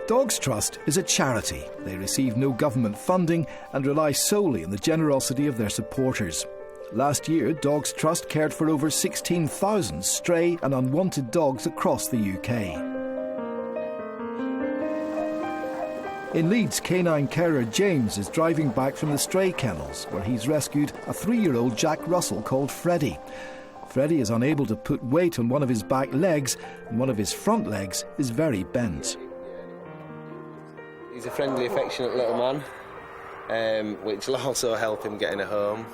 Dogs Trust is a charity. They receive no government funding and rely solely on the generosity of their supporters. Last year, Dogs Trust cared for over 16,000 stray and unwanted dogs across the UK. In Leeds, canine carer James is driving back from the stray kennels, where he's rescued a 3-year-old Jack Russell called Freddie. Freddie is unable to put weight on one of his back legs, and one of his front legs is very bent. He's a friendly, affectionate little man, which will also help him getting a home.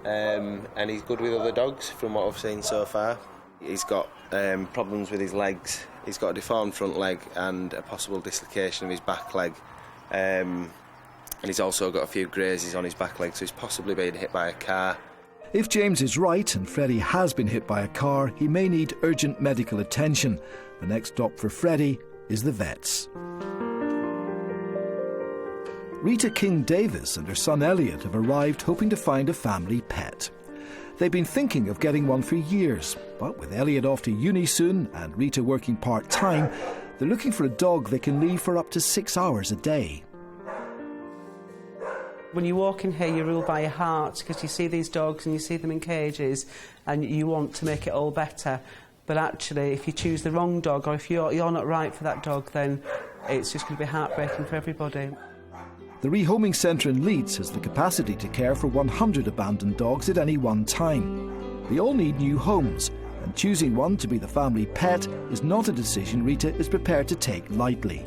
And he's good with other dogs, from what I've seen so far. He's got problems with his legs. He's got a deformed front leg and a possible dislocation of his back leg. And he's also got a few grazes on his back leg, so he's possibly been hit by a car. If James is right and Freddie has been hit by a car, he may need urgent medical attention. The next stop for Freddie is the vets. Rita King-Davis and her son Elliot have arrived hoping to find a family pet. They've been thinking of getting one for years, but with Elliot off to uni soon and Rita working part-time, they're looking for a dog they can leave for up to 6 hours a day. When you walk in here, you're ruled by your heart, because you see these dogs and you see them in cages and you want to make it all better. But actually, if you choose the wrong dog, or if you're not right for that dog, then it's just going to be heartbreaking for everybody. The rehoming centre in Leeds has the capacity to care for 100 abandoned dogs at any one time. They all need new homes, and choosing one to be the family pet is not a decision Rita is prepared to take lightly.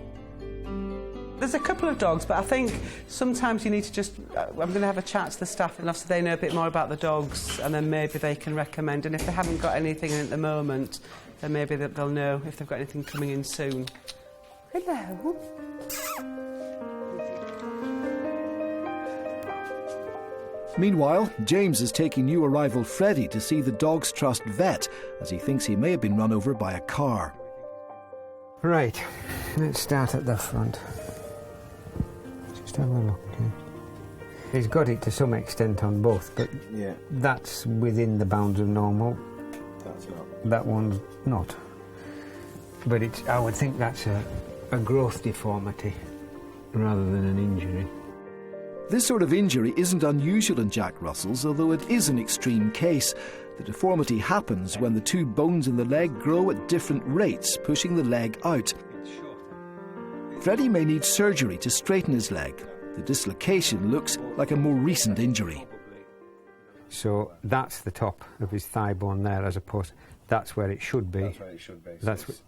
There's a couple of dogs, but I think sometimes you need to just... I'm going to have a chat to the staff enough so they know a bit more about the dogs, and then maybe they can recommend. And if they haven't got anything in at the moment, then maybe they'll know if they've got anything coming in soon. Hello. Meanwhile, James is taking new arrival Freddie to see the Dogs Trust vet, as he thinks he may have been run over by a car. Right, let's start at the front. Just have a look here. He's got it to some extent on both, but yeah, that's within the bounds of normal. That's not. That one's not. But I would think that's a growth deformity rather than an injury. This sort of injury isn't unusual in Jack Russells, although it is an extreme case. The deformity happens when the two bones in the leg grow at different rates, pushing the leg out. Freddie may need surgery to straighten his leg. The dislocation looks like a more recent injury. So that's the top of his thigh bone there, as opposed... That's where it should be. That's where it should be.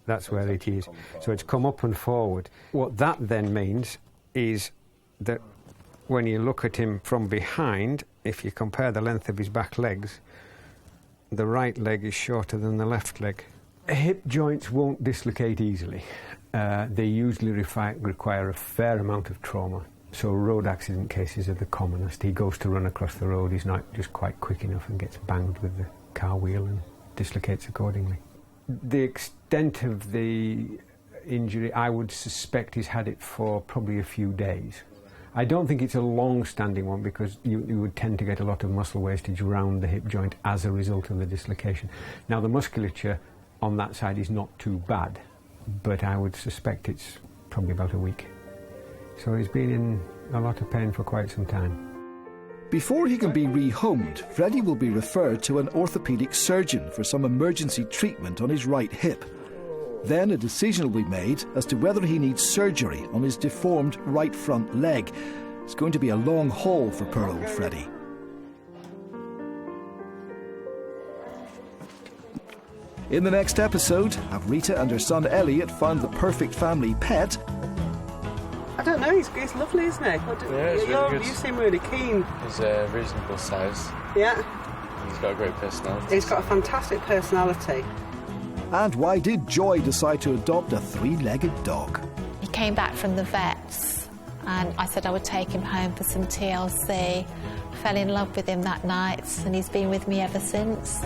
That's where it is. So it's come up and forward. What that then means is that when you look at him from behind, if you compare the length of his back legs, the right leg is shorter than the left leg. Hip joints won't dislocate easily. They usually require a fair amount of trauma. So road accident cases are the commonest. He goes to run across the road, he's not just quite quick enough and gets banged with the car wheel and dislocates accordingly. The extent of the injury, I would suspect he's had it for probably a few days. I don't think it's a long-standing one, because you would tend to get a lot of muscle wastage around the hip joint as a result of the dislocation. Now, the musculature on that side is not too bad, but I would suspect it's probably about a week. So he's been in a lot of pain for quite some time. Before he can be rehomed, Freddie will be referred to an orthopaedic surgeon for some emergency treatment on his right hip. Then a decision will be made as to whether he needs surgery on his deformed right front leg. It's going to be a long haul for poor old Freddie. In the next episode, have Rita and her son Elliot found the perfect family pet? I don't know, he's lovely, isn't he? Yeah, he's really good. You seem really keen. He's a reasonable size. Yeah. He's got a great personality. He's got a fantastic personality. And why did Joy decide to adopt a three-legged dog? He came back from the vets and I said I would take him home for some TLC. Fell in love with him that night and he's been with me ever since.